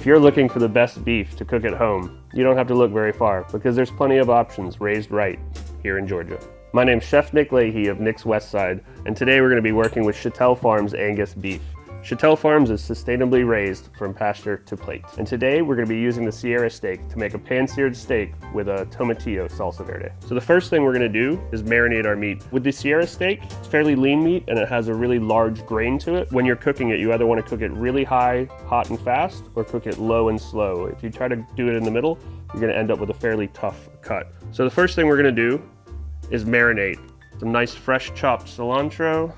If you're looking for the best beef to cook at home, you don't have to look very far because there's plenty of options raised right here in Georgia. My name's Chef Nick Leahy of Nick's West Side, and today we're going to be working with Chattel Farms Angus beef. Chattel Farms is sustainably raised from pasture to plate. And today we're going to be using the Sierra steak to make a pan-seared steak with a tomatillo salsa verde. So the first thing we're going to do is marinate our meat. With the Sierra steak, it's fairly lean meat and it has a really large grain to it. When you're cooking it, you either want to cook it really high, hot and fast, or cook it low and slow. If you try to do it in the middle, you're going to end up with a fairly tough cut. So the first thing we're going to do is marinate. Some nice fresh chopped cilantro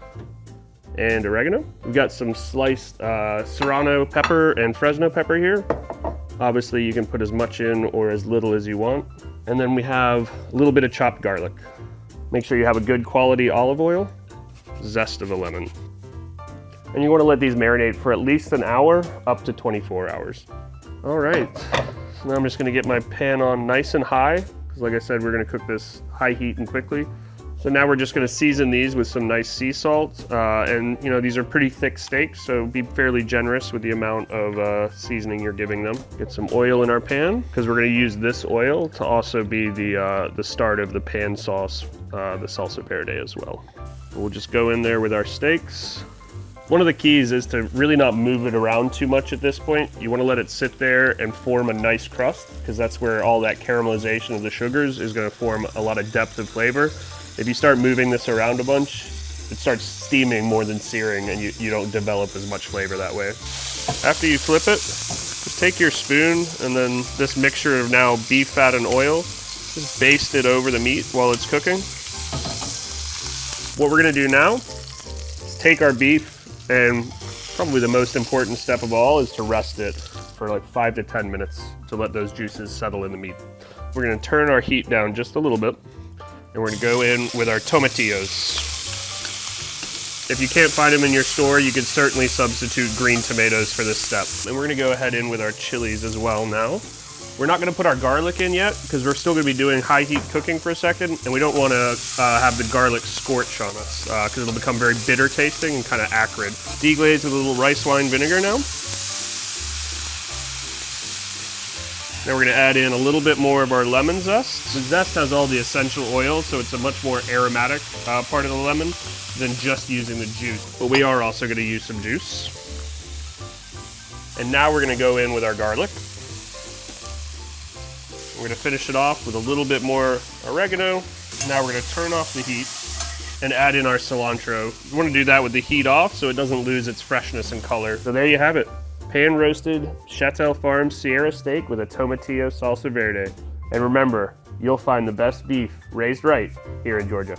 and oregano. We've got some sliced serrano pepper and Fresno pepper here. Obviously you can put as much in or as little as you want. And then we have a little bit of chopped garlic. Make sure you have a good quality olive oil, zest of a lemon. And you want to let these marinate for at least an hour, up to 24 hours. All right, so now I'm just gonna get my pan on nice and high, because like I said, we're gonna cook this high heat and quickly. So now we're just gonna season these with some nice sea salt. And you know, these are pretty thick steaks, so be fairly generous with the amount of seasoning you're giving them. Get some oil in our pan, because we're gonna use this oil to also be the start of the pan sauce, the salsa verde as well. We'll just go in there with our steaks. One of the keys is to really not move it around too much at this point. You wanna let it sit there and form a nice crust, because that's where all that caramelization of the sugars is gonna form a lot of depth of flavor. If you start moving this around a bunch, it starts steaming more than searing and you don't develop as much flavor that way. After you flip it, just take your spoon and then this mixture of now beef fat and oil, just baste it over the meat while it's cooking. What we're gonna do now is take our beef, and probably the most important step of all is to rest it for like 5 to 10 minutes to let those juices settle in the meat. We're gonna turn our heat down just a little bit. And we're gonna go in with our tomatillos. If you can't find them in your store, you can certainly substitute green tomatoes for this step. And we're gonna go ahead in with our chilies as well now. We're not gonna put our garlic in yet, because we're still gonna be doing high heat cooking for a second, and we don't wanna have the garlic scorch on us, because it'll become very bitter tasting and kind of acrid. Deglaze with a little rice wine vinegar now. Now we're gonna add in a little bit more of our lemon zest. The zest has all the essential oils, so it's a much more aromatic part of the lemon than just using the juice. But we are also gonna use some juice. And now we're gonna go in with our garlic. We're gonna finish it off with a little bit more oregano. Now we're gonna turn off the heat and add in our cilantro. You wanna do that with the heat off so it doesn't lose its freshness and color. So there you have it. Pan-roasted Chattel Farms Sierra steak with a tomatillo salsa verde. And remember, you'll find the best beef raised right here in Georgia.